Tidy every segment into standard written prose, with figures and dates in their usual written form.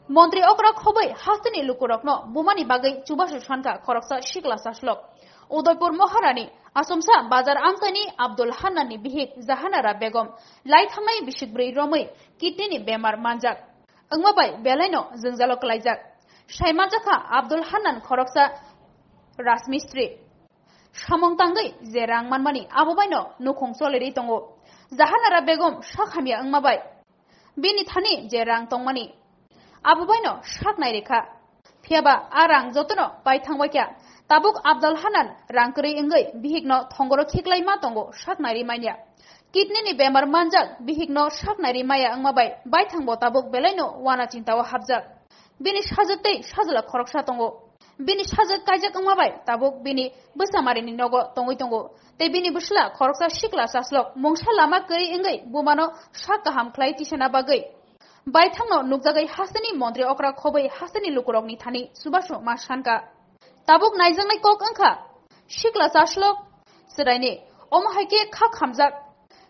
মন্ত্রী অকরা খবৈ হাস্তিনি লুকুরকনো বুমানি বাগৈ চুবাসু সানকা খরকসা শিকলা সাসলক উদয়পুর মহারানী আসুমসা বাজার আমসানি আব্দুল হান্নাননি বিহিক জাহানারা বেগম লাই थांनाय बिसिब्रै रमै किडनीनि बेमार मानजाक अंगमाबाय बेलायनो जोंजालो कलायजाक सायमाजाखा आब्दुल हान्नान खरकसा राजमिस्त्री सामंतांगै जे रां मानमानि आबोबायनो नुखं सलेरि दंगो जाहानारा बेगम साखामिया अंगमाबाय बिनि थानि जे रां तंमानि आबोबायनो साकनाय रेखा फियाबा आ रां जतनो bye थांबायक्या tabuk Abdul Hanan rangkeri enggai bihikno thonggoro khiklai ma tongo saknari manya kidney ni bemar manjak bihikno saknari maya angmabai bai thangbo tabuk belaino wana chintawa habjak bini sajaktei sajala khoroksa tongo bini sajak kaijak angmabai tabuk bini besamarini nogo tongoi tongo te bini busla khoroksa sikla saslok mongsa lama keri enggai bumano sakaham khlai tisana bagai bai thangno nukjagai hasani mantri okra khobai hasani lukurokni thani subasho ma sanka tabuk naijangnaय kok angkha sikla saslok siraini omahaike kha khamjak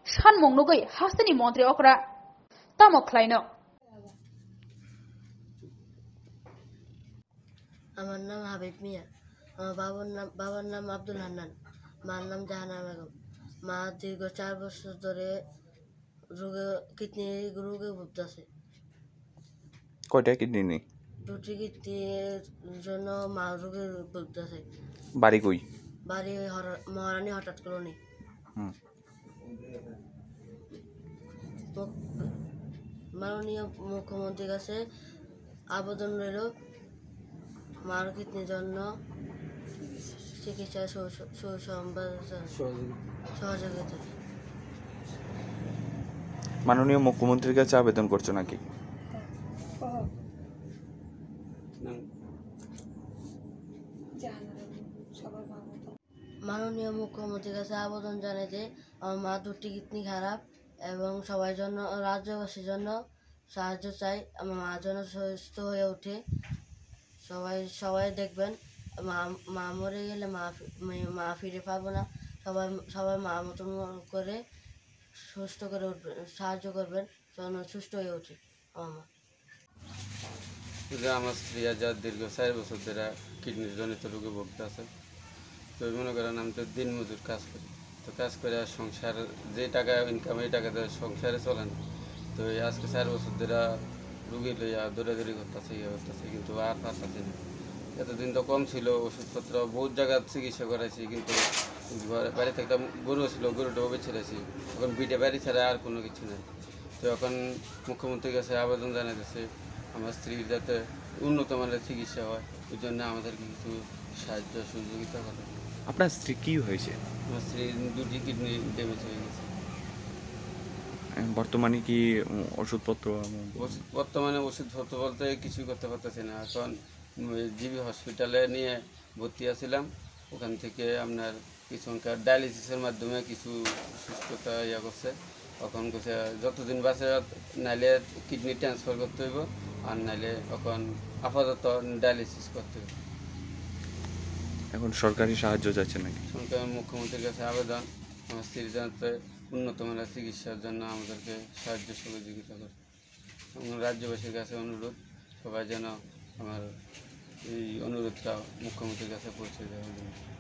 sanmung nugui hastani mantri okra tamo khlaino আমার নাম হাবিব মিয়া আমার বাবার নাম আব্দুল হান্নান মার নাম জাহানা বেগম মা দীর্ঘ 4 বছর ধরে কিডনি রোগে ভুগতেছে কয়টা কিডনি নেই দুটি কিডনির জন্য মা রোগে ভুগতেছে বাড়ি কই বাড়ি মহারানী হঠাৎ কলোনি মাননীয় মুখ্যমন্ত্রীর কাছে আবেদন রইল মার কিডনির জন্য চিকিৎসা সহযোগিতা মাননীয় মুখ্যমন্ত্রীর কাছে আবেদন করছো নাকি মাননীয় মুখ্যমন্ত্রীর কাছে আবেদন জানাই যে আমার মা দুটি কিডনি খারাপ এবং সবাই জন্য রাজ্যবাসীর জন্য সাহায্য চাই আমার মা যেন সুস্থ হয়ে ওঠে সবাই দেখবেন মা মরে গেলে মা ফিরে পাবো না সবাই মা মতন করে সুস্থ করে উঠবেন সাহায্য করবেন যেন সুস্থ হয়ে ওঠে আমার মা আমার স্ত্রী আজাদ দীর্ঘ 4 বছর ধরে কিডনির জনিত রোগে ভুগতেছে তো মনে করেন আমি তো দিন মজুর কাজ করি তো কাজ করে সংসার যে টাকা ইনকাম এই টাকা দিয়ে সংসারে চলে না তো আজকে 4 বছর ধরে রুগী লইয়া দৌড়াদৌড়ি করতেছে কিন্তু আর পারতেছি না এতদিন তো কম ছিল ওষুধপত্র বহুত জায়গায় চিকিৎসা করাইছি কিন্তু বাড়িতে একটা গরু ছিল গরুটাও বেছে রেছি এখন বিটে বাড়ি ছাড়া আর কোনো কিছু নেই তো এখন মুখ্যমন্ত্রীর কাছে আবেদন জানাইতেছে আমার স্ত্রীর যাতে উন্নত মানের চিকিৎসা হয় ওই জন্য আমাদেরকে কিছু সাহায্য সহযোগিতা করে আপনার স্ত্রী কি হয়েছে আমার স্ত্রীর দুটি কিডনি ড্যামেজ হয়ে গেছে বর্তমানে কি ওষুধপত্র বর্তমানে ওষুধপত্র বলতে কিছুই করতে পারতেছি না এখন জিবি হসপিটালে নিয়ে ভর্তি আছিলাম ওখান থেকে আপনার কিছুক্ষণ ডায়ালিসিসের মাধ্যমে কিছু সুস্থতা ইয়া করছে এখন যতদিন বাঁচে নাইলে কিডনি ট্রান্সফার করতে হইব আর নাইলে এখন আপাতত ডায়ালিসিস করতে হইব এখন সরকারি সাহায্য যাচ্ছে নাকি সরকার মুখ্যমন্ত্রীর কাছে আবেদন আমার স্ত্রীর যাতে উন্নত মানের চিকিৎসার জন্য আমাদেরকে সাহায্য সহযোগিতা করে এবং রাজ্যবাসীর কাছে অনুরোধ সবাই যেন আমার এই অনুরোধটা মুখ্যমন্ত্রীর কাছে পৌঁছে দেওয়ার জন্য